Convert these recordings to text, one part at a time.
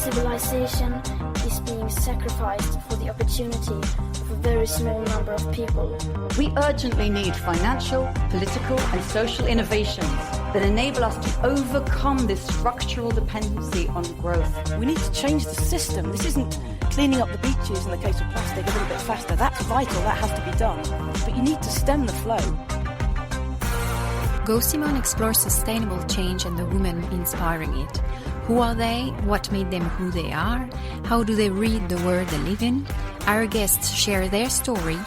civilization is being sacrificed for the opportunity of a very small number of people. We urgently need financial, political and social innovations that enable us to overcome this structural dependency on growth. We need to change the system. This isn't cleaning up the beaches in the case of plastic a little bit faster. That's vital, that has to be done. But you need to stem the flow. Go Simone explores sustainable change and the women inspiring it. Who are they? What made them who they are? How do they read the world they live in? Our guests share their story,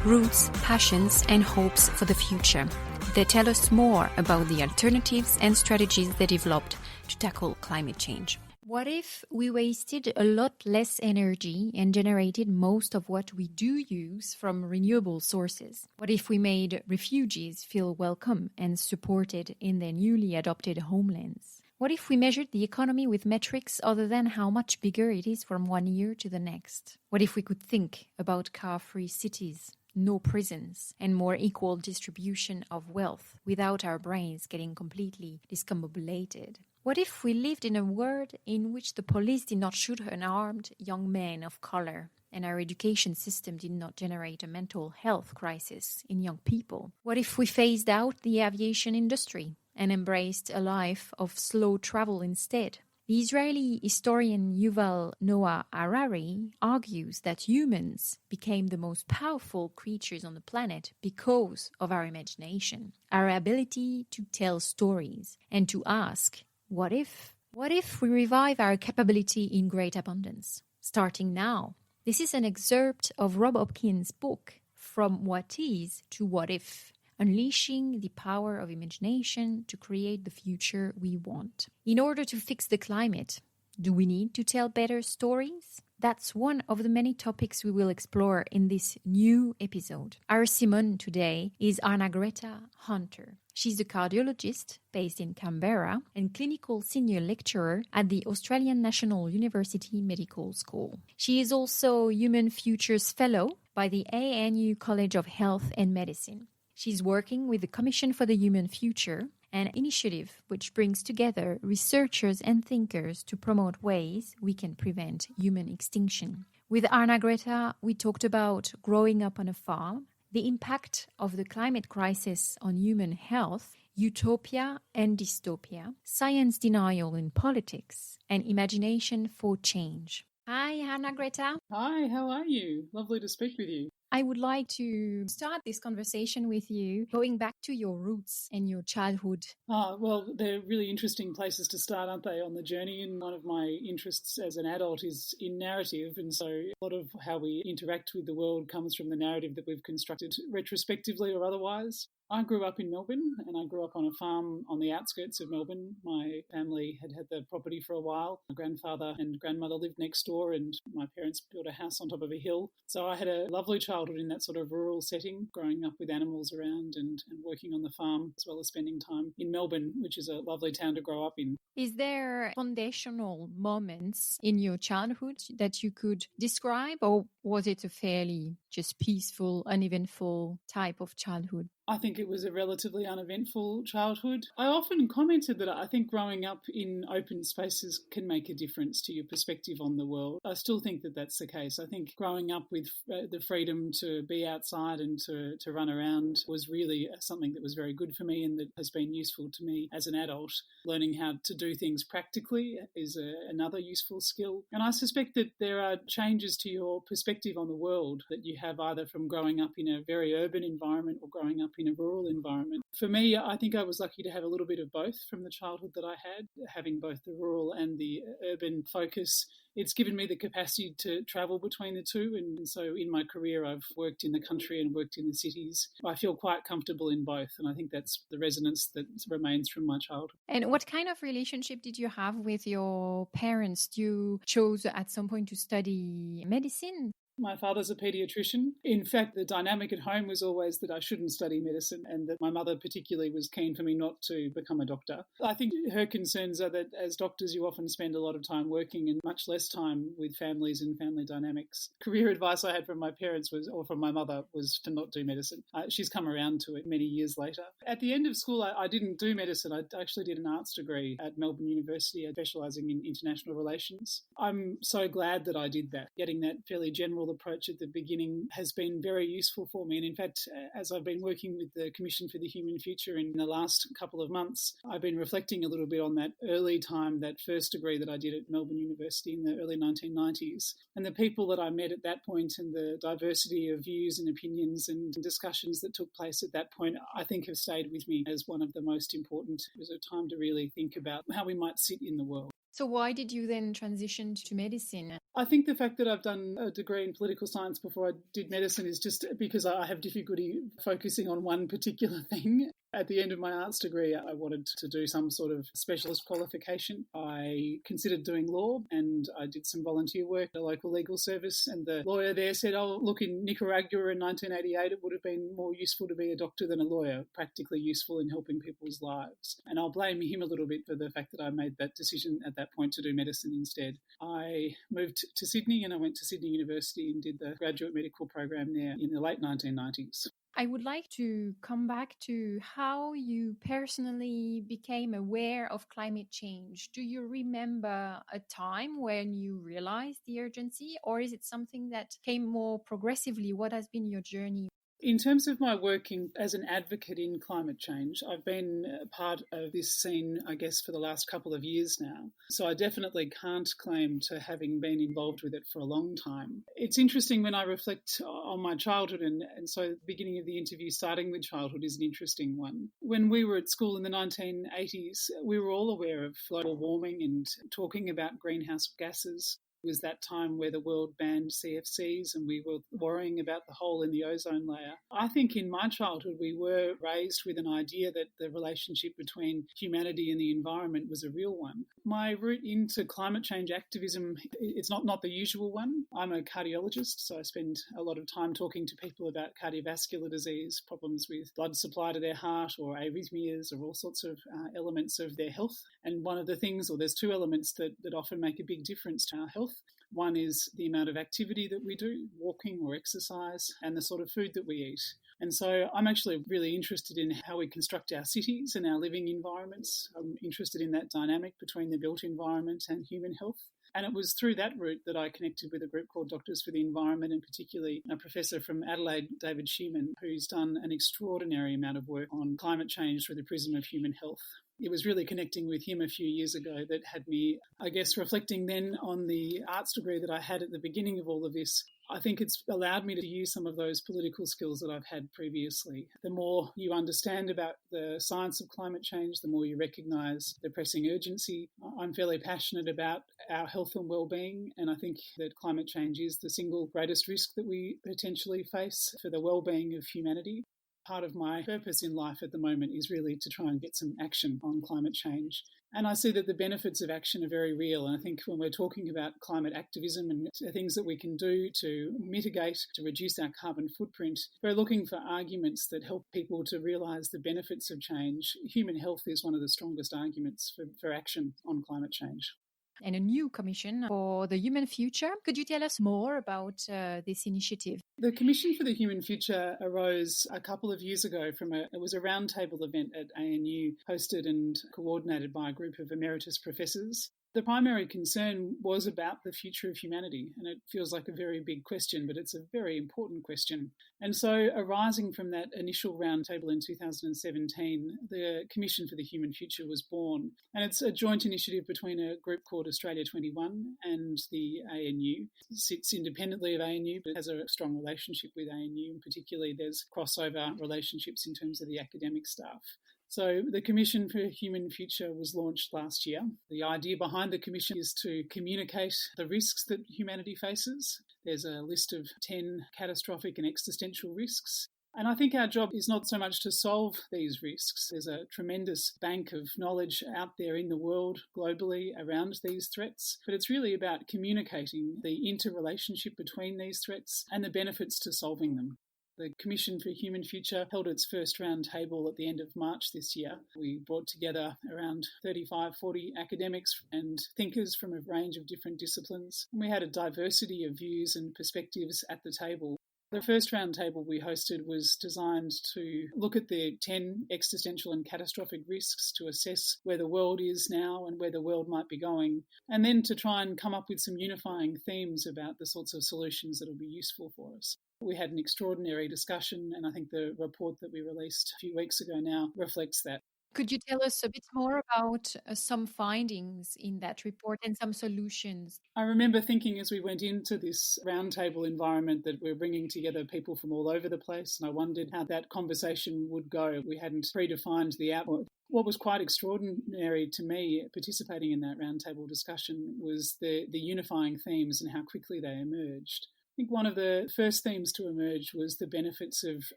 roots, passions and hopes for the future. They tell us more about the alternatives and strategies they developed to tackle climate change. What if we wasted a lot less energy and generated most of what we do use from renewable sources? What if we made refugees feel welcome and supported in their newly adopted homelands? What if we measured the economy with metrics other than how much bigger it is from one year to the next? What if we could think about car-free cities, no prisons, and more equal distribution of wealth without our brains getting completely discombobulated? What if we lived in a world in which the police did not shoot unarmed young men of color and our education system did not generate a mental health crisis in young people? What if we phased out the aviation industry and embraced a life of slow travel instead? The Israeli historian Yuval Noah Harari argues that humans became the most powerful creatures on the planet because of our imagination, our ability to tell stories and to ask, what if? What if we revive our capability in great abundance? Starting now. This is an excerpt of Rob Hopkins' book, From What Is to What If, unleashing the power of imagination to create the future we want. In order to fix the climate, do we need to tell better stories? That's one of the many topics we will explore in this new episode. Our Simone today is Arnagretta Hunter. She's a cardiologist based in Canberra and clinical senior lecturer at the Australian National University Medical School. She is also Human Futures Fellow by the ANU College of Health and Medicine. She's working with the Commission for the Human Future, an initiative which brings together researchers and thinkers to promote ways we can prevent human extinction. With Arnagretta, we talked about growing up on a farm, the impact of the climate crisis on human health, utopia and dystopia, science denial in politics, and imagination for change. Hi, Arnagretta. Hi, how are you? Lovely to speak with you. I would like to start this conversation with you going back to your roots and your childhood. Well, they're really interesting places to start, aren't they, on the journey? And one of my interests as an adult is in narrative. And so a lot of how we interact with the world comes from the narrative that we've constructed retrospectively or otherwise. I grew up in Melbourne and I grew up on a farm on the outskirts of Melbourne. My family had the property for a while. My grandfather and grandmother lived next door and my parents built a house on top of a hill. So I had a lovely childhood in that sort of rural setting, growing up with animals around and working on the farm, as well as spending time in Melbourne, which is a lovely town to grow up in. Is there foundational moments in your childhood that you could describe, or was it a fairly just peaceful, uneventful type of childhood? I think it was a relatively uneventful childhood. I often commented that I think growing up in open spaces can make a difference to your perspective on the world. I still think that that's the case. I think growing up with the freedom to be outside and to run around was really something that was very good for me and that has been useful to me as an adult. Learning how to do things practically is another useful skill. And I suspect that there are changes to your perspective on the world that you have either from growing up in a very urban environment or growing up in a rural environment. For me, I think I was lucky to have a little bit of both from the childhood that I had, having both the rural and the urban focus. It's given me the capacity to travel between the two. And so in my career, I've worked in the country and worked in the cities. I feel quite comfortable in both. And I think that's the resonance that remains from my childhood. And what kind of relationship did you have with your parents? You chose at some point to study medicine? My father's a paediatrician. In fact, the dynamic at home was always that I shouldn't study medicine and that my mother particularly was keen for me not to become a doctor. I think her concerns are that as doctors you often spend a lot of time working and much less time with families and family dynamics. Career advice I had from my parents or from my mother was to not do medicine. She's come around to it many years later. At the end of school, I didn't do medicine. I actually did an arts degree at Melbourne University, specialising in international relations. I'm so glad that I did that. Getting that fairly general approach at the beginning has been very useful for me. And in fact, as I've been working with the Commission for the Human Future in the last couple of months, I've been reflecting a little bit on that early time, that first degree that I did at Melbourne University in the early 1990s. And the people that I met at that point and the diversity of views and opinions and discussions that took place at that point, I think have stayed with me as one of the most important. It was a time to really think about how we might sit in the world. So why did you then transition to medicine? I think the fact that I've done a degree in political science before I did medicine is just because I have difficulty focusing on one particular thing. At the end of my arts degree, I wanted to do some sort of specialist qualification. I considered doing law and I did some volunteer work at a local legal service, and the lawyer there said, oh, look, in Nicaragua in 1988, it would have been more useful to be a doctor than a lawyer, practically useful in helping people's lives. And I'll blame him a little bit for the fact that I made that decision at that point to do medicine instead. I moved to Sydney and I went to Sydney University and did the graduate medical program there in the late 1990s. I would like to come back to how you personally became aware of climate change. Do you remember a time when you realized the urgency, or is it something that came more progressively? What has been your journey? In terms of my working as an advocate in climate change, I've been part of this scene, I guess, for the last couple of years now. So I definitely can't claim to having been involved with it for a long time. It's interesting when I reflect on my childhood, and so the beginning of the interview starting with childhood is an interesting one. When we were at school in the 1980s, we were all aware of global warming and talking about greenhouse gases. It was that time where the world banned CFCs and we were worrying about the hole in the ozone layer. I think in my childhood we were raised with an idea that the relationship between humanity and the environment was a real one. My route into climate change activism, it's not the usual one. I'm a cardiologist, so I spend a lot of time talking to people about cardiovascular disease, problems with blood supply to their heart or arrhythmias or all sorts of elements of their health. And one of the things, or there's two elements that often make a big difference to our health. One is the amount of activity that we do, walking or exercise, and the sort of food that we eat. And so I'm actually really interested in how we construct our cities and our living environments. I'm interested in that dynamic between the built environment and human health. And it was through that route that I connected with a group called Doctors for the Environment, and particularly a professor from Adelaide, David Sheeman, who's done an extraordinary amount of work on climate change through the prism of human health. It was really connecting with him a few years ago that had me, I guess, reflecting then on the arts degree that I had at the beginning of all of this. I think it's allowed me to use some of those political skills that I've had previously. The more you understand about the science of climate change, the more you recognise the pressing urgency. I'm fairly passionate about our health and well-being, and I think that climate change is the single greatest risk that we potentially face for the well-being of humanity. Part of my purpose in life at the moment is really to try and get some action on climate change. And I see that the benefits of action are very real. And I think when we're talking about climate activism and things that we can do to mitigate, to reduce our carbon footprint, we're looking for arguments that help people to realise the benefits of change. Human health is one of the strongest arguments for action on climate change. And a new commission for the human future. Could you tell us more about this initiative? The Commission for the Human Future arose a couple of years ago it was a roundtable event at ANU, hosted and coordinated by a group of emeritus professors. The primary concern was about the future of humanity, and it feels like a very big question, but it's a very important question. And so arising from that initial roundtable in 2017, the Commission for the Human Future was born. And it's a joint initiative between a group called Australia 21 and the ANU. It sits independently of ANU, but has a strong relationship with ANU, and particularly there's crossover relationships in terms of the academic staff. So the Commission for Human Future was launched last year. The idea behind the Commission is to communicate the risks that humanity faces. There's a list of 10 catastrophic and existential risks. And I think our job is not so much to solve these risks. There's a tremendous bank of knowledge out there in the world globally around these threats, but it's really about communicating the interrelationship between these threats and the benefits to solving them. The Commission for Human Future held its first round table at the end of March this year. We brought together around 35, 40 academics and thinkers from a range of different disciplines. And we had a diversity of views and perspectives at the table. The first roundtable we hosted was designed to look at the 10 existential and catastrophic risks to assess where the world is now and where the world might be going, and then to try and come up with some unifying themes about the sorts of solutions that will be useful for us. We had an extraordinary discussion, and I think the report that we released a few weeks ago now reflects that. Could you tell us a bit more about some findings in that report and some solutions? I remember thinking as we went into this roundtable environment that we're bringing together people from all over the place, and I wondered how that conversation would go. We hadn't predefined the output. What was quite extraordinary to me participating in that roundtable discussion was the unifying themes and how quickly they emerged. I think one of the first themes to emerge was the benefits of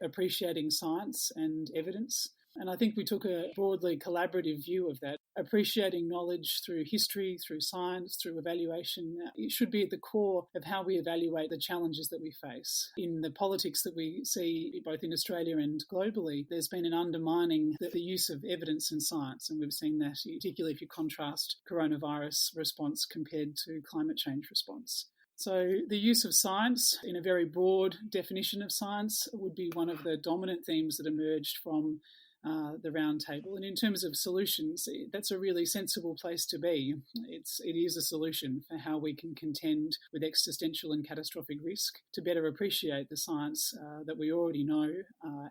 appreciating science and evidence. And I think we took a broadly collaborative view of that, appreciating knowledge through history, through science, through evaluation. It should be at the core of how we evaluate the challenges that we face. In the politics that we see both in Australia and globally, there's been an undermining the use of evidence and science, and we've seen that particularly if you contrast coronavirus response compared to climate change response. So the use of science, in a very broad definition of science, would be one of the dominant themes that emerged from the roundtable. And in terms of solutions, that's a really sensible place to be. It is a solution for how we can contend with existential and catastrophic risk to better appreciate the science that we already know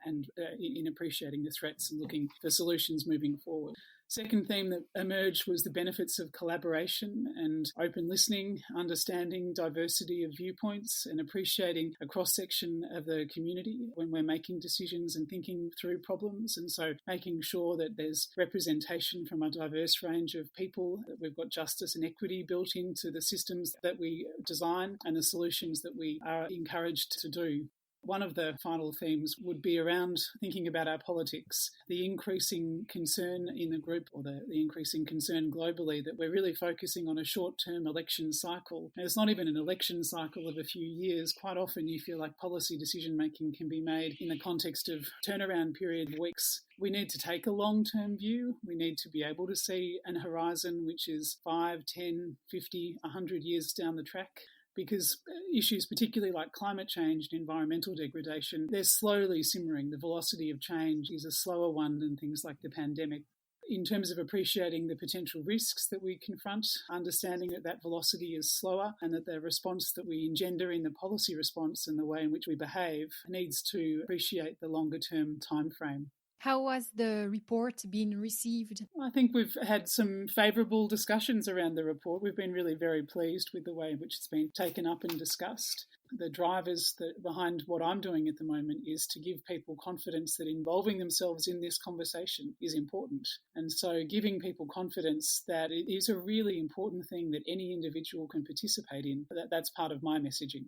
and in appreciating the threats and looking for solutions moving forward. Second theme that emerged was the benefits of collaboration and open listening, understanding diversity of viewpoints and appreciating a cross-section of the community when we're making decisions and thinking through problems. And so making sure that there's representation from a diverse range of people, that we've got justice and equity built into the systems that we design and the solutions that we are encouraged to do. One of the final themes would be around thinking about our politics, the increasing concern in the group or the increasing concern globally that we're really focusing on a short-term election cycle. And it's not even an election cycle of a few years. Quite often you feel like policy decision-making can be made in the context of turnaround period of weeks. We need to take a long-term view. We need to be able to see an horizon which is 5, 10, 50, 100 years down the track. Because issues particularly like climate change and environmental degradation, they're slowly simmering. The velocity of change is a slower one than things like the pandemic. In terms of appreciating the potential risks that we confront, understanding that velocity is slower and that the response that we engender in the policy response and the way in which we behave needs to appreciate the longer-term time frame. How has the report been received? I think we've had some favourable discussions around the report. We've been really very pleased with the way in which it's been taken up and discussed. The drivers behind what I'm doing at the moment is to give people confidence that involving themselves in this conversation is important. And so giving people confidence that it is a really important thing that any individual can participate in, that's part of my messaging.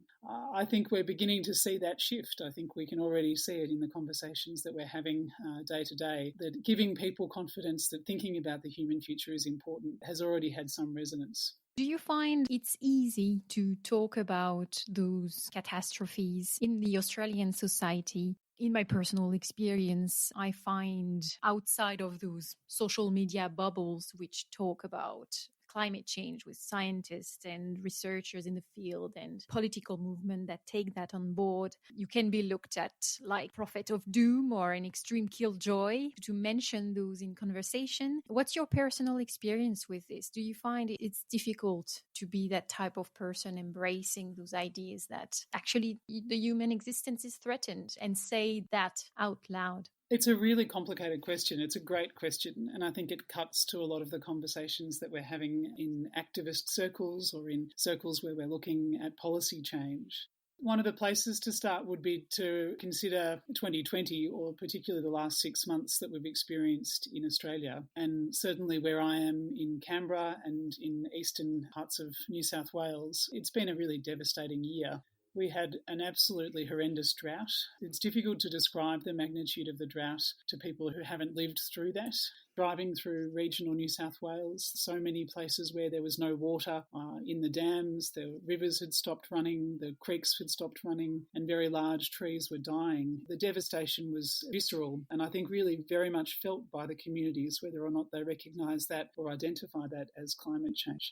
I think we're beginning to see that shift. I think we can already see it in the conversations that we're having day to day, that giving people confidence that thinking about the human future is important has already had some resonance. Do you find it's easy to talk about those catastrophes in the Australian society? In my personal experience, I find outside of those social media bubbles which talk about climate change with scientists and researchers in the field and political movement that take that on board, you can be looked at like prophet of doom or an extreme killjoy to mention those in conversation. What's your personal experience with this? Do you find it's difficult to be that type of person embracing those ideas that actually the human existence is threatened and say that out loud? It's a really complicated question. It's a great question. And I think it cuts to a lot of the conversations that we're having in activist circles or in circles where we're looking at policy change. One of the places to start would be to consider 2020, or particularly the last 6 months that we've experienced in Australia. And certainly where I am in Canberra and in eastern parts of New South Wales, it's been a really devastating year. We had an absolutely horrendous drought. It's difficult to describe the magnitude of the drought to people who haven't lived through that. Driving through regional New South Wales, so many places where there was no water in the dams, the rivers had stopped running, the creeks had stopped running, and very large trees were dying. The devastation was visceral, and I think really very much felt by the communities, whether or not they recognise that or identify that as climate change.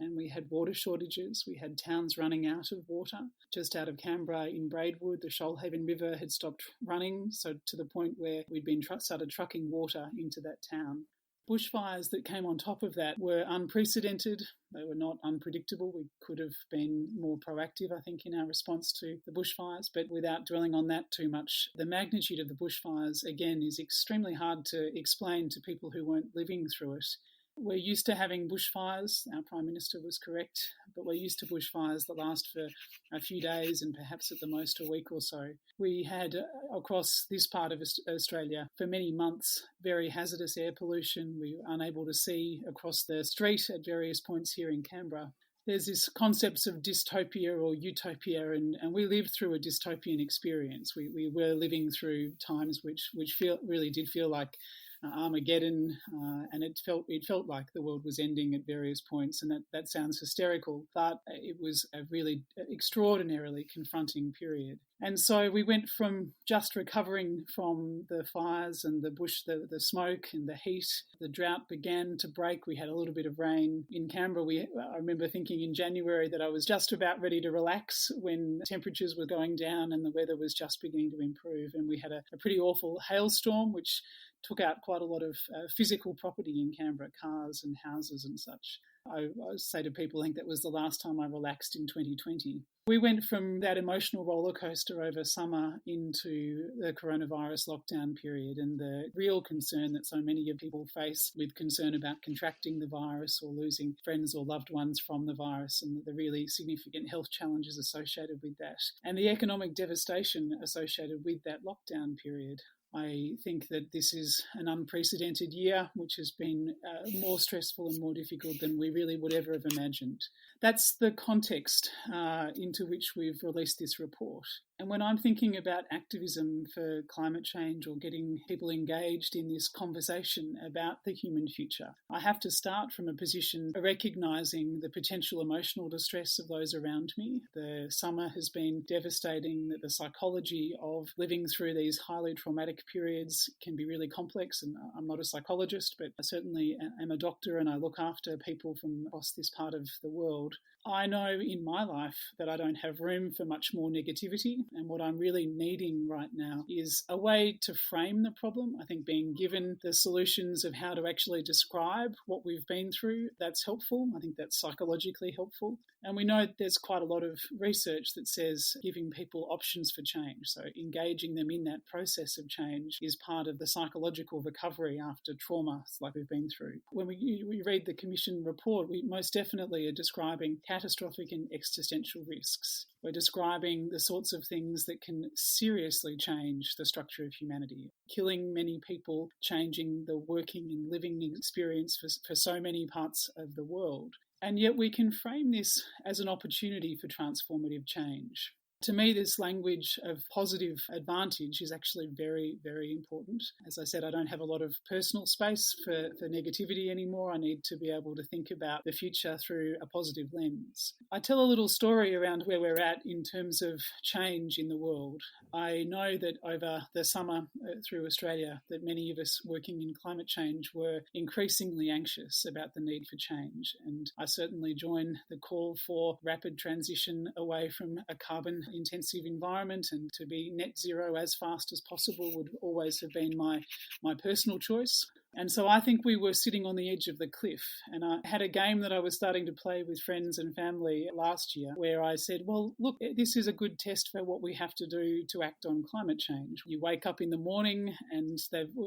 And we had water shortages. We had towns running out of water. Just out of Canberra in Braidwood, the Shoalhaven River had stopped running, so to the point where we'd been started trucking water into that town. Bushfires that came on top of that were unprecedented. They were not unpredictable. We could have been more proactive, I think, in our response to the bushfires. But without dwelling on that too much, the magnitude of the bushfires, again, is extremely hard to explain to people who weren't living through it. We're used to having bushfires. Our Prime Minister was correct, but we're used to bushfires that last for a few days and perhaps at the most a week or so. We had, across this part of Australia, for many months, very hazardous air pollution. We were unable to see across the street at various points here in Canberra. There's this concepts of dystopia or utopia, and we lived through a dystopian experience. We were living through times which really did feel like Armageddon, and it felt like the world was ending at various points, and that sounds hysterical, but it was a really extraordinarily confronting period. And so we went from just recovering from the fires and the smoke and the heat. The drought began to break. We had a little bit of rain in Canberra. I remember thinking in January that I was just about ready to relax when temperatures were going down and the weather was just beginning to improve. And we had a pretty awful hailstorm, which took out quite a lot of physical property in Canberra, cars and houses and such. I say to people, I think that was the last time I relaxed in 2020. We went from that emotional roller coaster over summer into the coronavirus lockdown period and the real concern that so many of people face with concern about contracting the virus or losing friends or loved ones from the virus and the really significant health challenges associated with that and the economic devastation associated with that lockdown period. I think that this is an unprecedented year, which has been more stressful and more difficult than we really would ever have imagined. That's the context into which we've released this report. And when I'm thinking about activism for climate change or getting people engaged in this conversation about the human future, I have to start from a position of recognising the potential emotional distress of those around me. The summer has been devastating, that the psychology of living through these highly traumatic periods can be really complex. And I'm not a psychologist, but I certainly am a doctor and I look after people from across this part of the world. I know in my life that I don't have room for much more negativity, and what I'm really needing right now is a way to frame the problem. I think being given the solutions of how to actually describe what we've been through, that's helpful. I think that's psychologically helpful. And we know there's quite a lot of research that says giving people options for change, so engaging them in that process of change is part of the psychological recovery after trauma like we've been through. When we read the Commission report, we most definitely are describing catastrophic and existential risks. We're describing the sorts of things that can seriously change the structure of humanity, killing many people, changing the working and living experience for so many parts of the world. And yet we can frame this as an opportunity for transformative change. To me, this language of positive advantage is actually very, very important. As I said, I don't have a lot of personal space for negativity anymore. I need to be able to think about the future through a positive lens. I tell a little story around where we're at in terms of change in the world. I know that over the summer through Australia, that many of us working in climate change were increasingly anxious about the need for change. And I certainly join the call for rapid transition away from a carbon-intensive environment, and to be net zero as fast as possible would always have been my personal choice. And so I think we were sitting on the edge of the cliff, and I had a game that I was starting to play with friends and family last year where I said, well, look, this is a good test for what we have to do to act on climate change. You wake up in the morning and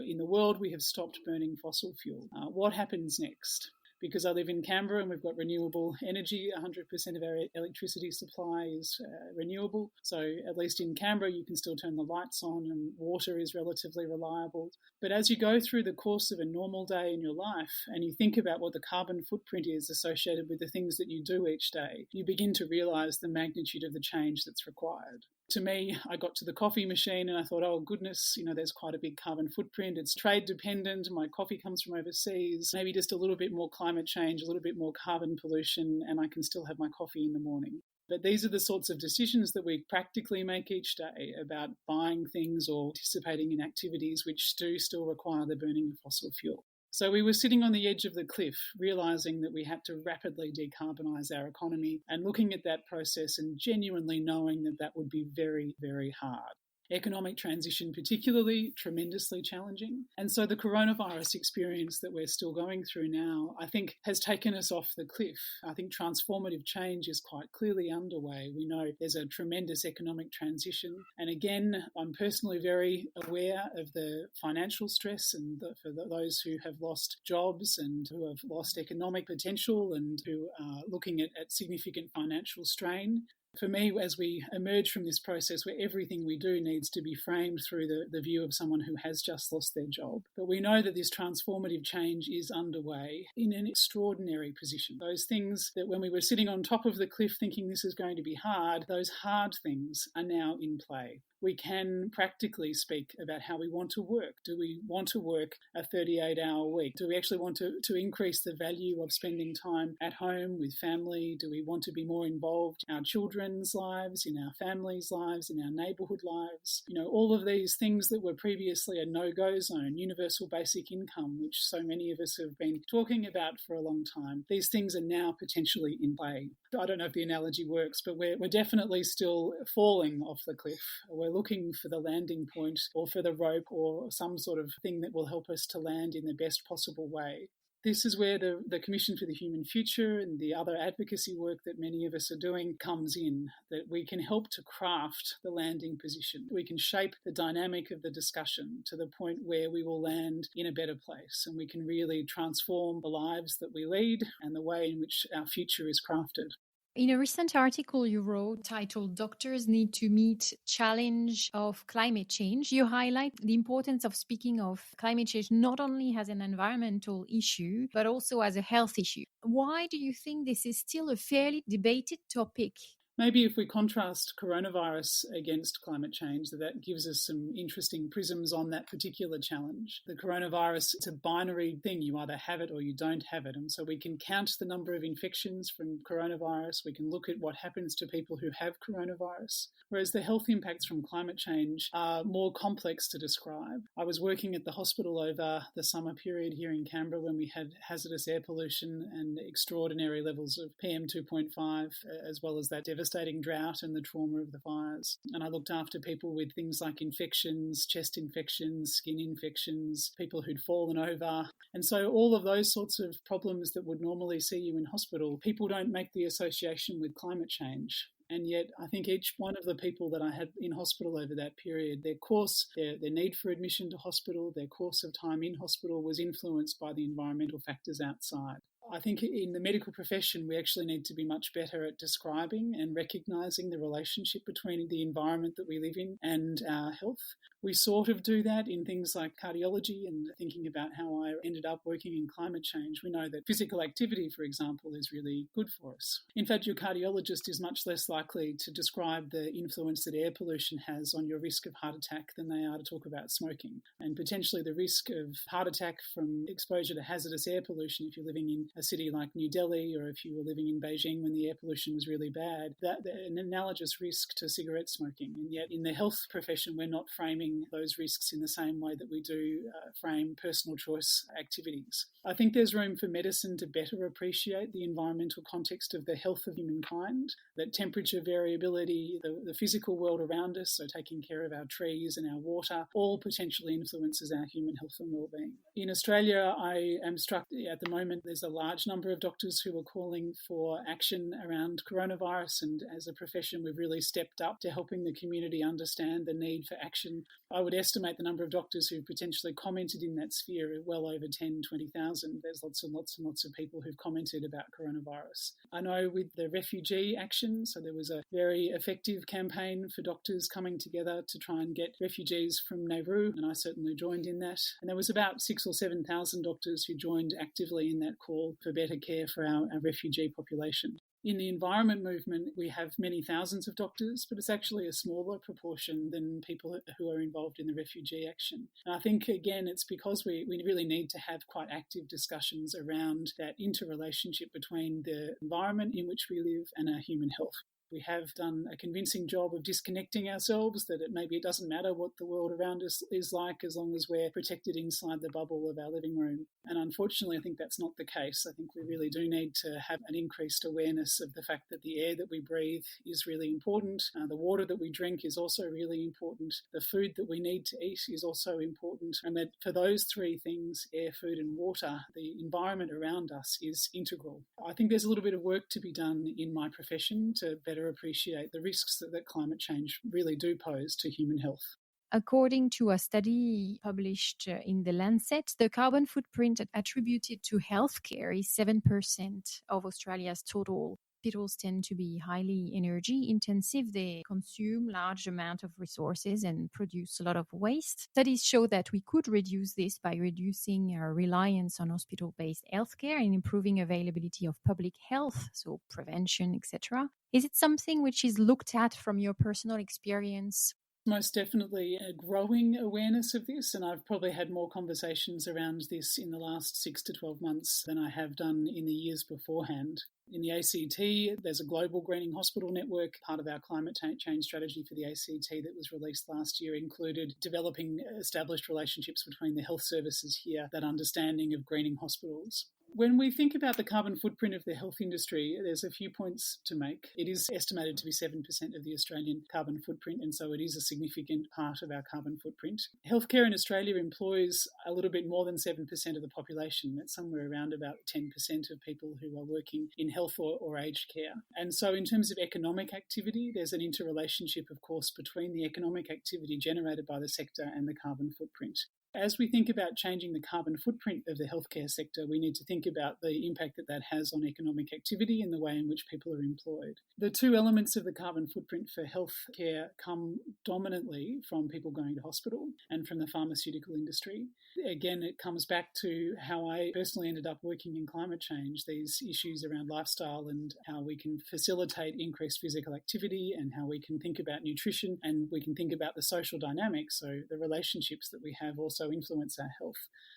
in the world we have stopped burning fossil fuel. What happens next? because I live in Canberra and we've got renewable energy. 100% of our electricity supply is renewable. So at least in Canberra, you can still turn the lights on and water is relatively reliable. But as you go through the course of a normal day in your life and you think about what the carbon footprint is associated with the things that you do each day, you begin to realise the magnitude of the change that's required. To me, I got to the coffee machine and I thought, oh goodness, there's quite a big carbon footprint. It's trade dependent. My coffee comes from overseas. Maybe just a little bit more climate change, a little bit more carbon pollution, and I can still have my coffee in the morning. But these are the sorts of decisions that we practically make each day about buying things or participating in activities which do still require the burning of fossil fuel. So we were sitting on the edge of the cliff, realising that we had to rapidly decarbonise our economy and looking at that process and genuinely knowing that that would be very, very hard. Economic transition particularly, tremendously challenging. And so the coronavirus experience that we're still going through now, I think has taken us off the cliff. I think transformative change is quite clearly underway. We know there's a tremendous economic transition. And again, I'm personally very aware of the financial stress and for those who have lost jobs and who have lost economic potential and who are looking at significant financial strain. For me, as we emerge from this process where everything we do needs to be framed through the view of someone who has just lost their job, but we know that this transformative change is underway in an extraordinary position. Those things that when we were sitting on top of the cliff thinking this is going to be hard, those hard things are now in play. We can practically speak about how we want to work. Do we want to work a 38-hour week? Do we actually want to increase the value of spending time at home with family? Do we want to be more involved in our children's lives, in our families' lives, in our neighbourhood lives? All of these things that were previously a no-go zone, universal basic income, which so many of us have been talking about for a long time, these things are now potentially in play. I don't know if the analogy works, but we're definitely still falling off the cliff. We're looking for the landing point or for the rope or some sort of thing that will help us to land in the best possible way. This is where the Commission for the Human Future and the other advocacy work that many of us are doing comes in, that we can help to craft the landing position. We can shape the dynamic of the discussion to the point where we will land in a better place and we can really transform the lives that we lead and the way in which our future is crafted. In a recent article you wrote titled "Doctors Need to Meet Challenge of Climate Change," you highlight the importance of speaking of climate change not only as an environmental issue, but also as a health issue. Why do you think this is still a fairly debated topic? Maybe if we contrast coronavirus against climate change, that gives us some interesting prisms on that particular challenge. The coronavirus, it's a binary thing. You either have it or you don't have it. And so we can count the number of infections from coronavirus. We can look at what happens to people who have coronavirus. Whereas the health impacts from climate change are more complex to describe. I was working at the hospital over the summer period here in Canberra when we had hazardous air pollution and extraordinary levels of PM2.5, as well as that devastating drought and the trauma of the fires. And I looked after people with things like infections, chest infections, skin infections, people who'd fallen over. And so all of those sorts of problems that would normally see you in hospital, people don't make the association with climate change. And yet I think each one of the people that I had in hospital over that period, their course, their need for admission to hospital, their course of time in hospital was influenced by the environmental factors outside. I think in the medical profession, we actually need to be much better at describing and recognising the relationship between the environment that we live in and our health. We sort of do that in things like cardiology and thinking about how I ended up working in climate change. We know that physical activity, for example, is really good for us. In fact, your cardiologist is much less likely to describe the influence that air pollution has on your risk of heart attack than they are to talk about smoking. And potentially the risk of heart attack from exposure to hazardous air pollution if you're living in a city like New Delhi or if you were living in Beijing when the air pollution was really bad, that's an analogous risk to cigarette smoking. And yet in the health profession, we're not framing those risks in the same way that we do frame personal choice activities. I think there's room for medicine to better appreciate the environmental context of the health of humankind, that temperature variability, the physical world around us, so taking care of our trees and our water, all potentially influences our human health and well-being. In Australia, I am struck at the moment there's a large large number of doctors who were calling for action around coronavirus, and as a profession we've really stepped up to helping the community understand the need for action. I would estimate the number of doctors who potentially commented in that sphere are well over 10, 20,000. There's lots and lots and lots of people who've commented about coronavirus. I know with the refugee action, so there was a very effective campaign for doctors coming together to try and get refugees from Nauru, and I certainly joined in that. And there was about 6,000 or 7,000 doctors who joined actively in that call for better care for our refugee population. In the environment movement, we have many thousands of doctors, but it's actually a smaller proportion than people who are involved in the refugee action. And I think, again, it's because we really need to have quite active discussions around that interrelationship between the environment in which we live and our human health. We have done a convincing job of disconnecting ourselves, that maybe it doesn't matter what the world around us is like as long as we're protected inside the bubble of our living room. And unfortunately, I think that's not the case. I think we really do need to have an increased awareness of the fact that the air that we breathe is really important. The water that we drink is also really important. The food that we need to eat is also important. And that for those three things, air, food and water, the environment around us is integral. I think there's a little bit of work to be done in my profession to better appreciate the risks that climate change really do pose to human health. According to a study published in The Lancet, the carbon footprint attributed to healthcare is 7% of Australia's total. Hospitals tend to be highly energy intensive. They consume large amounts of resources and produce a lot of waste. Studies show that we could reduce this by reducing our reliance on hospital-based healthcare and improving availability of public health, so prevention, etc. Is it something which is looked at from your personal experience? Most definitely a growing awareness of this, and I've probably had more conversations around this in the last 6 to 12 months than I have done in the years beforehand. In the ACT, there's a global greening hospital network. Part of our climate change strategy for the ACT that was released last year included developing established relationships between the health services here, that understanding of greening hospitals. When we think about the carbon footprint of the health industry, there's a few points to make. It is estimated to be 7% of the Australian carbon footprint, and so it is a significant part of our carbon footprint. Healthcare in Australia employs a little bit more than 7% of the population. That's somewhere around about 10% of people who are working in health or aged care. And so in terms of economic activity, there's an interrelationship, of course, between the economic activity generated by the sector and the carbon footprint. As we think about changing the carbon footprint of the healthcare sector, we need to think about the impact that has on economic activity and the way in which people are employed. The two elements of the carbon footprint for healthcare come dominantly from people going to hospital and from the pharmaceutical industry. Again, it comes back to how I personally ended up working in climate change, these issues around lifestyle and how we can facilitate increased physical activity and how we can think about nutrition and we can think about the social dynamics, so the relationships that we have also influence our health.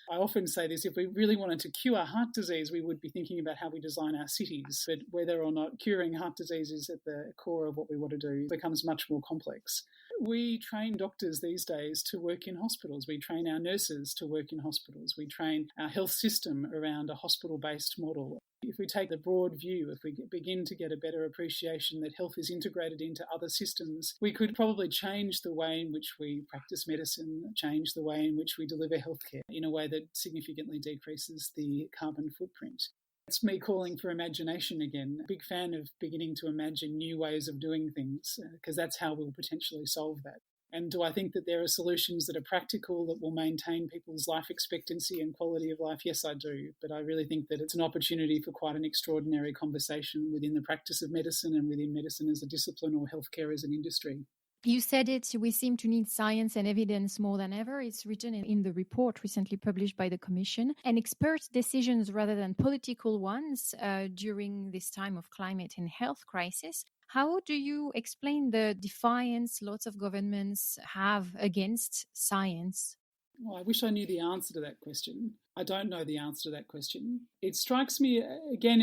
I often say this, if we really wanted to cure heart disease, we would be thinking about how we design our cities, but whether or not curing heart disease is at the core of what we want to do becomes much more complex. We train doctors these days to work in hospitals. We train our nurses to work in hospitals. We train our health system around a hospital-based model. If we take the broad view, if we begin to get a better appreciation that health is integrated into other systems, we could probably change the way in which we practice medicine, change the way in which we deliver healthcare in a way that significantly decreases the carbon footprint. It's me calling for imagination again. A big fan of beginning to imagine new ways of doing things, because that's how we'll potentially solve that. And do I think that there are solutions that are practical that will maintain people's life expectancy and quality of life? Yes, I do. But I really think that it's an opportunity for quite an extraordinary conversation within the practice of medicine and within medicine as a discipline or healthcare as an industry. You said it, we seem to need science and evidence more than ever. It's written in the report recently published by the Commission. And expert decisions rather than political ones during this time of climate and health crisis. How do you explain the defiance lots of governments have against science? Well, I wish I knew the answer to that question. I don't know the answer to that question. It strikes me, again,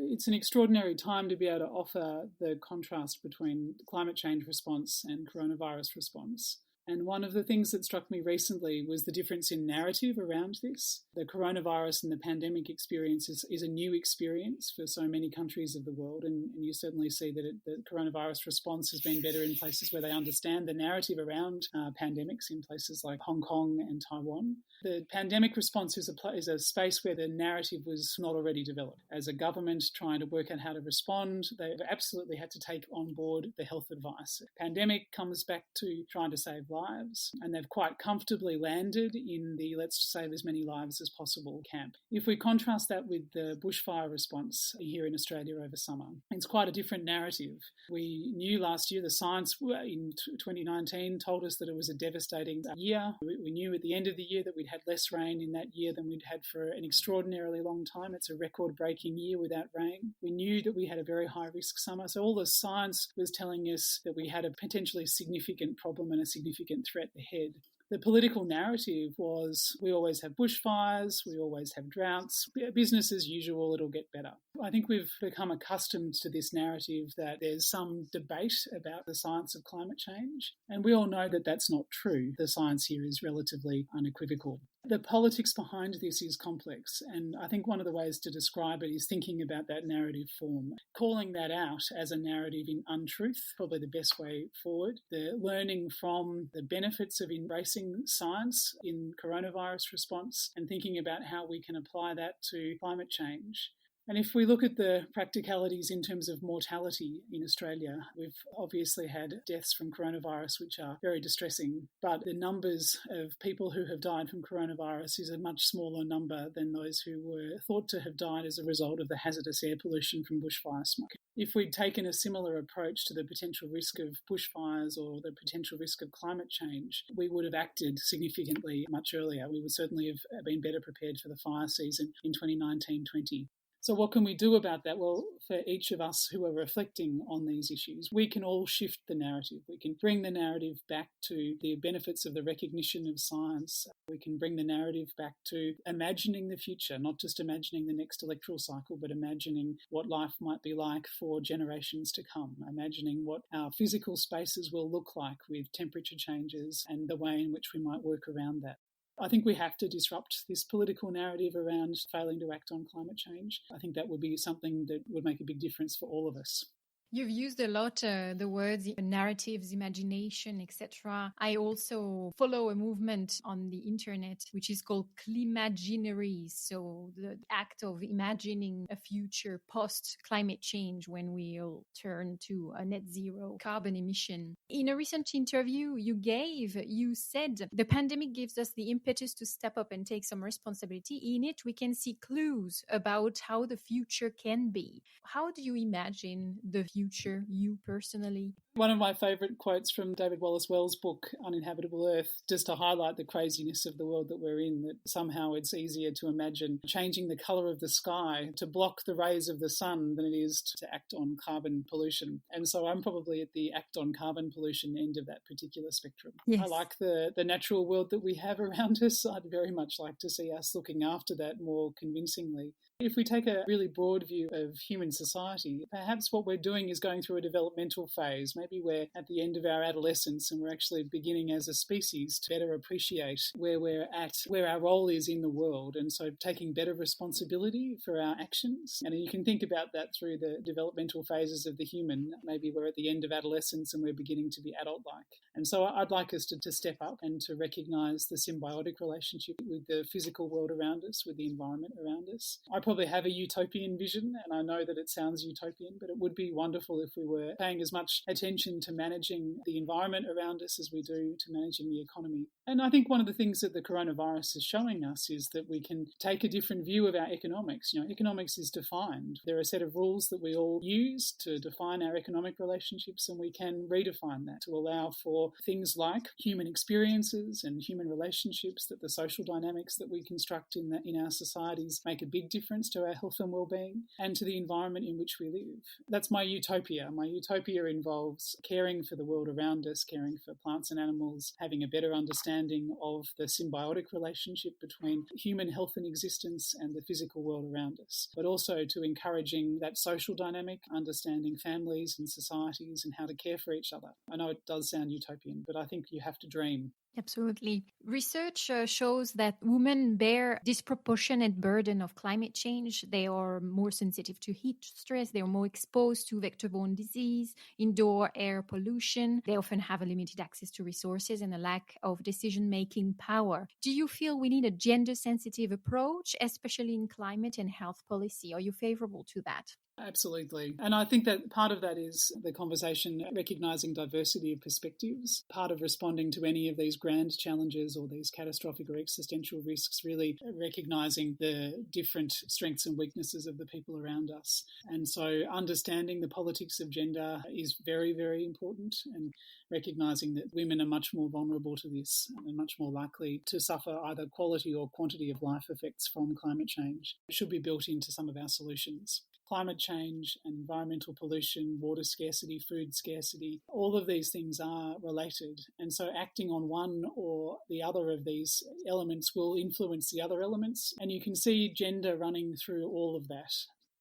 it's an extraordinary time to be able to offer the contrast between climate change response and coronavirus response. And one of the things that struck me recently was the difference in narrative around this. The coronavirus and the pandemic experience is a new experience for so many countries of the world, and you certainly see that the coronavirus response has been better in places where they understand the narrative around pandemics, in places like Hong Kong and Taiwan. The pandemic response is a space where the narrative was not already developed. As a government trying to work out how to respond, they've absolutely had to take on board the health advice. Pandemic comes back to trying to save lives, and they've quite comfortably landed in the let's save as many lives as possible camp. If we contrast that with the bushfire response here in Australia over summer, it's quite a different narrative. We knew last year, the science in 2019 told us that it was a devastating year. We knew at the end of the year that we'd had less rain in that year than we'd had for an extraordinarily long time. It's a record-breaking year without rain. We knew that we had a very high-risk summer. So all the science was telling us that we had a potentially significant problem and a significant threat ahead. The political narrative was we always have bushfires, we always have droughts, business as usual, it'll get better. I think we've become accustomed to this narrative that there's some debate about the science of climate change, and we all know that that's not true. The science here is relatively unequivocal. The politics behind this is complex, and I think one of the ways to describe it is thinking about that narrative form. Calling that out as a narrative in untruth, probably the best way forward. The learning from the benefits of embracing science in coronavirus response and thinking about how we can apply that to climate change. And if we look at the practicalities in terms of mortality in Australia, we've obviously had deaths from coronavirus, which are very distressing, but the numbers of people who have died from coronavirus is a much smaller number than those who were thought to have died as a result of the hazardous air pollution from bushfire smoke. If we'd taken a similar approach to the potential risk of bushfires or the potential risk of climate change, we would have acted significantly much earlier. We would certainly have been better prepared for the fire season in 2019-20. So what can we do about that? Well, for each of us who are reflecting on these issues, we can all shift the narrative. We can bring the narrative back to the benefits of the recognition of science. We can bring the narrative back to imagining the future, not just imagining the next electoral cycle, but imagining what life might be like for generations to come, imagining what our physical spaces will look like with temperature changes and the way in which we might work around that. I think we have to disrupt this political narrative around failing to act on climate change. I think that would be something that would make a big difference for all of us. You've used a lot the words narratives, imagination, etc. I also follow a movement on the internet which is called Climaginaries, so the act of imagining a future post-climate change when we'll turn to a net zero carbon emission. In a recent interview you said the pandemic gives us the impetus to step up and take some responsibility. In it, we can see clues about how the future can be. How do you imagine the future, you personally? One of my favourite quotes from David Wallace Wells' book, Uninhabitable Earth, just to highlight the craziness of the world that we're in, that somehow it's easier to imagine changing the colour of the sky to block the rays of the sun than it is to act on carbon pollution. And so I'm probably at the act on carbon pollution end of that particular spectrum. Yes. I like the natural world that we have around us. I'd very much like to see us looking after that more convincingly. If we take a really broad view of human society, perhaps what we're doing is going through a developmental phase. Maybe we're at the end of our adolescence and we're actually beginning as a species to better appreciate where we're at, where our role is in the world, and so taking better responsibility for our actions. And you can think about that through the developmental phases of the human. Maybe we're at the end of adolescence and we're beginning to be adult-like. And so I'd like us to step up and to recognise the symbiotic relationship with the physical world around us, with the environment around us. I probably have a utopian vision, and I know that it sounds utopian, but it would be wonderful if we were paying as much attention to managing the environment around us as we do to managing the economy. And I think one of the things that the coronavirus is showing us is that we can take a different view of our economics. Economics is defined. There are a set of rules that we all use to define our economic relationships, and we can redefine that to allow for things like human experiences and human relationships, that the social dynamics that we construct in our societies make a big difference to our health and well-being, and to the environment in which we live. That's my utopia. My utopia involves caring for the world around us, caring for plants and animals, having a better understanding of the symbiotic relationship between human health and existence and the physical world around us, but also to encouraging that social dynamic, understanding families and societies and how to care for each other. I know it does sound utopian, utopian, but I think you have to dream. Absolutely. Research shows that women bear disproportionate burden of climate change. They are more sensitive to heat stress. They are more exposed to vector-borne disease, indoor air pollution. They often have a limited access to resources and a lack of decision-making power. Do you feel we need a gender-sensitive approach, especially in climate and health policy? Are you favorable to that? Absolutely. And I think that part of that is the conversation recognising diversity of perspectives. Part of responding to any of these grand challenges or these catastrophic or existential risks, really recognising the different strengths and weaknesses of the people around us. And so understanding the politics of gender is very, very important, and recognising that women are much more vulnerable to this and much more likely to suffer either quality or quantity of life effects from climate change. It should be built into some of our solutions. Climate change and environmental pollution, water scarcity, food scarcity, all of these things are related. And so acting on one or the other of these elements will influence the other elements. And you can see gender running through all of that.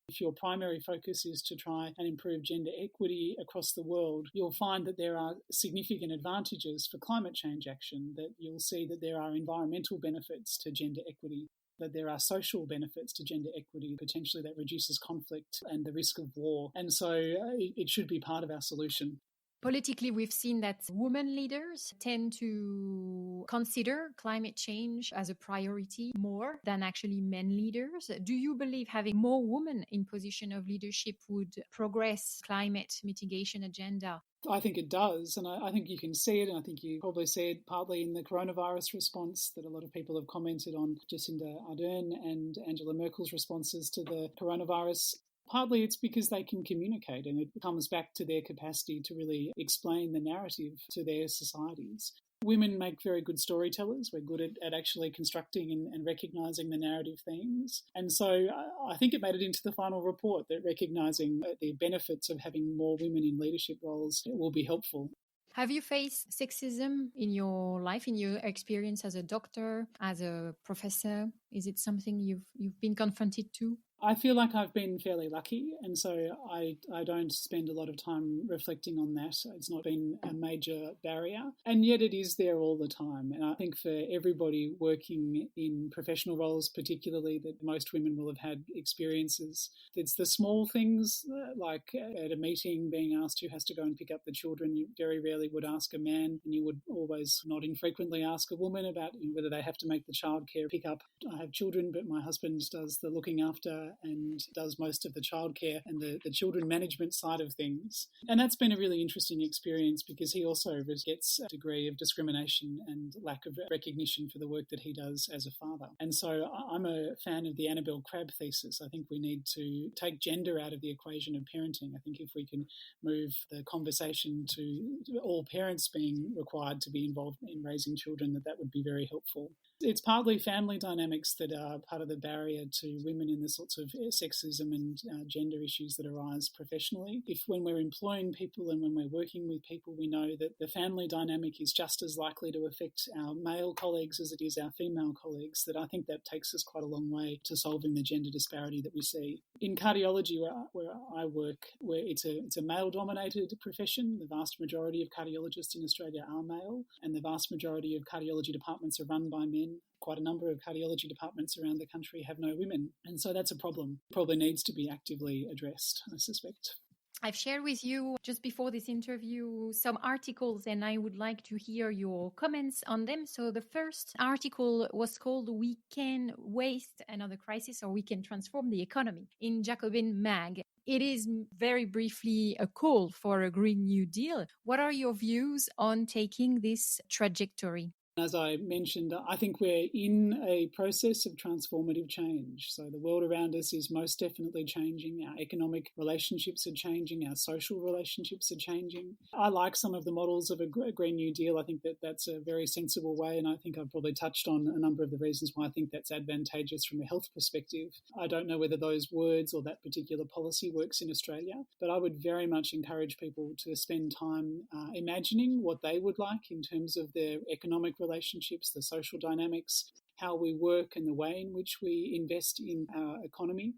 If your primary focus is to try and improve gender equity across the world, you'll find that there are significant advantages for climate change action, that you'll see that there are environmental benefits to gender equity, that there are social benefits to gender equity, potentially that reduces conflict and the risk of war. And so it should be part of our solution. Politically, we've seen that women leaders tend to consider climate change as a priority more than actually men leaders. Do you believe having more women in position of leadership would progress climate mitigation agenda? I think it does, and I think you can see it, and I think you probably see it partly in the coronavirus response that a lot of people have commented on, Jacinda Ardern and Angela Merkel's responses to the coronavirus. Partly it's because they can communicate, and it comes back to their capacity to really explain the narrative to their societies. Women make very good storytellers. We're good at actually constructing and recognising the narrative themes. And so I think it made it into the final report that recognising the benefits of having more women in leadership roles will be helpful. Have you faced sexism in your life, in your experience as a doctor, as a professor? Is it something you've been confronted to? I feel like I've been fairly lucky, and so I don't spend a lot of time reflecting on that. It's not been a major barrier, and yet it is there all the time. And I think for everybody working in professional roles, particularly, that most women will have had experiences. It's the small things, like at a meeting being asked who has to go and pick up the children. You very rarely would ask a man, and you would always, not infrequently, ask a woman about whether they have to make the childcare pick up. I have children, but my husband does the looking after and does most of the childcare and the children management side of things. And that's been a really interesting experience because he also gets a degree of discrimination and lack of recognition for the work that he does as a father. And so I'm a fan of the Annabel Crabb thesis. I think we need to take gender out of the equation of parenting. I think if we can move the conversation to all parents being required to be involved in raising children, that would be very helpful. It's partly family dynamics that are part of the barrier to women in the sorts of sexism and gender issues that arise professionally. If when we're employing people and when we're working with people, we know that the family dynamic is just as likely to affect our male colleagues as it is our female colleagues, that I think that takes us quite a long way to solving the gender disparity that we see. In cardiology, where I work, where it's a male-dominated profession, the vast majority of cardiologists in Australia are male, and the vast majority of cardiology departments are run by men. Quite a number of cardiology departments around the country have no women. And so that's a problem. Probably needs to be actively addressed, I suspect. I've shared with you just before this interview some articles, and I would like to hear your comments on them. So the first article was called "We Can Waste Another Crisis, or We Can Transform the Economy" in Jacobin Mag. It is very briefly a call for a Green New Deal. What are your views on taking this trajectory? As I mentioned, I think we're in a process of transformative change. So the world around us is most definitely changing. Our economic relationships are changing. Our social relationships are changing. I like some of the models of a Green New Deal. I think that that's a very sensible way, and I think I've probably touched on a number of the reasons why I think that's advantageous from a health perspective. I don't know whether those words or that particular policy works in Australia, but I would very much encourage people to spend time imagining what they would like in terms of their economic relationships, the social dynamics, how we work and the way in which we invest in our economy.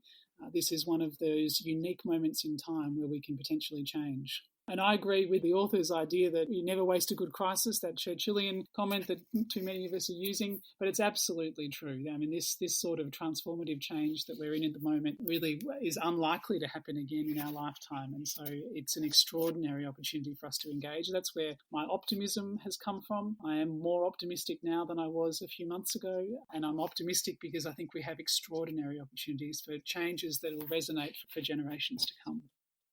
This is one of those unique moments in time where we can potentially change. And I agree with the author's idea that you never waste a good crisis, that Churchillian comment that too many of us are using, but it's absolutely true. I mean, this sort of transformative change that we're in at the moment really is unlikely to happen again in our lifetime. And so it's an extraordinary opportunity for us to engage. That's where my optimism has come from. I am more optimistic now than I was a few months ago. And I'm optimistic because I think we have extraordinary opportunities for changes that will resonate for generations to come.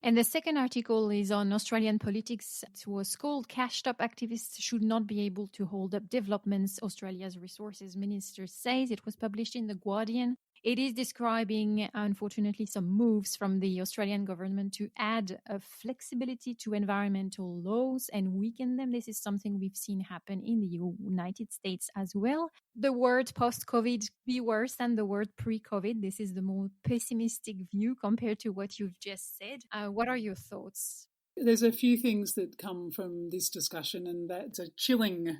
And the second article is on Australian politics. It was called Cashed Up Activists Should Not Be Able to Hold Up Developments, Australia's Resources Minister Says. It was published in The Guardian. It is describing, unfortunately, some moves from the Australian government to add a flexibility to environmental laws and weaken them. This is something we've seen happen in the United States as well. The word post-COVID be worse than the word pre-COVID. This is the more pessimistic view compared to what you've just said. What are your thoughts? There's a few things that come from this discussion, and that's a chilling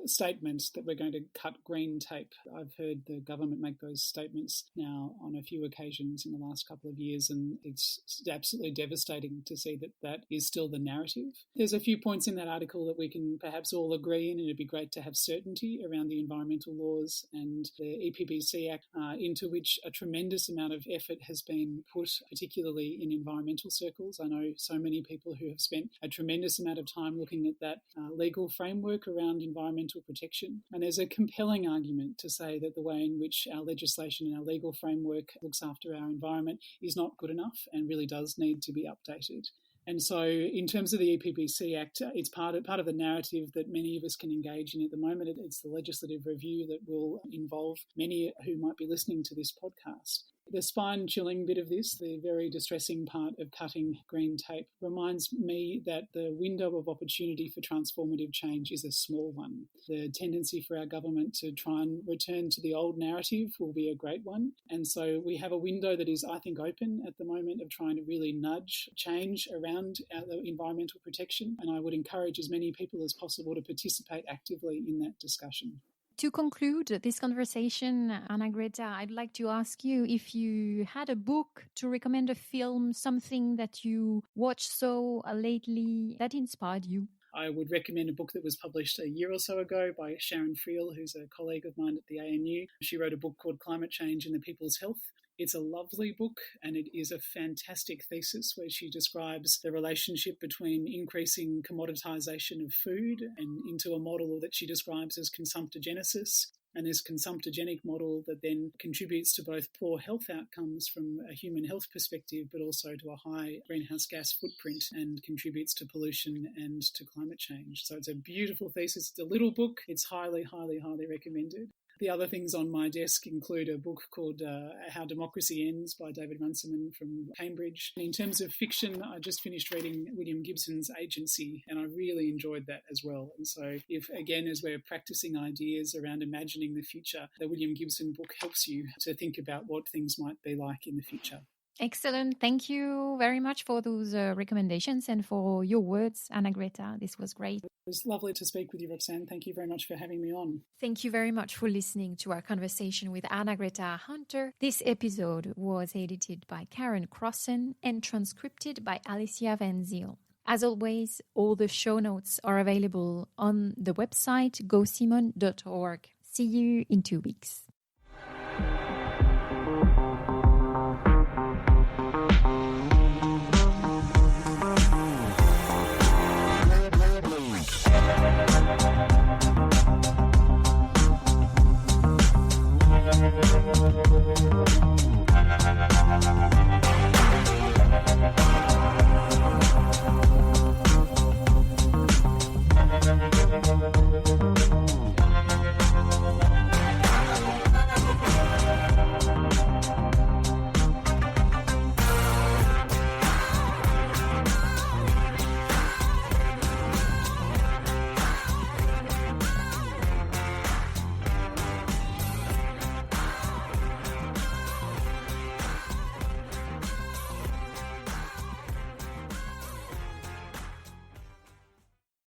statement that we're going to cut green tape. I've heard the government make those statements now on a few occasions in the last couple of years, and it's absolutely devastating to see that that is still the narrative. There's a few points in that article that we can perhaps all agree in, and it'd be great to have certainty around the environmental laws and the EPBC Act, into which a tremendous amount of effort has been put, particularly in environmental circles. I know so many people who have spent a tremendous amount of time looking at that legal framework around environmental protection. And there's a compelling argument to say that the way in which our legislation and our legal framework looks after our environment is not good enough and really does need to be updated. And so in terms of the EPBC Act, it's part of the narrative that many of us can engage in at the moment. It's the legislative review that will involve many who might be listening to this podcast. The spine-chilling bit of this, the very distressing part of cutting green tape, reminds me that the window of opportunity for transformative change is a small one. The tendency for our government to try and return to the old narrative will be a great one. And so we have a window that is, I think, open at the moment of trying to really nudge change around the environmental protection. And I would encourage as many people as possible to participate actively in that discussion. To conclude this conversation, Arnagretta, I'd like to ask you if you had a book to recommend, a film, something that you watched lately that inspired you. I would recommend a book that was published a year or so ago by Sharon Friel, who's a colleague of mine at the ANU. She wrote a book called Climate Change and the People's Health. It's a lovely book, and it is a fantastic thesis where she describes the relationship between increasing commoditisation of food and into a model that she describes as consumptogenesis. And this consumptogenic model that then contributes to both poor health outcomes from a human health perspective, but also to a high greenhouse gas footprint and contributes to pollution and to climate change. So it's a beautiful thesis. It's a little book. It's highly, highly, highly recommended. The other things on my desk include a book called How Democracy Ends by David Runciman from Cambridge. In terms of fiction, I just finished reading William Gibson's Agency, and I really enjoyed that as well. And so if, again, as we're practicing ideas around imagining the future, the William Gibson book helps you to think about what things might be like in the future. Excellent. Thank you very much for those recommendations and for your words, Arnagretta. This was great. It was lovely to speak with you, Roxanne. Thank you very much for having me on. Thank you very much for listening to our conversation with Arnagretta Hunter. This episode was edited by Karen Crossan and transcribed by Alicia Van Zyl. As always, all the show notes are available on the website gosimon.org. See you in 2 weeks.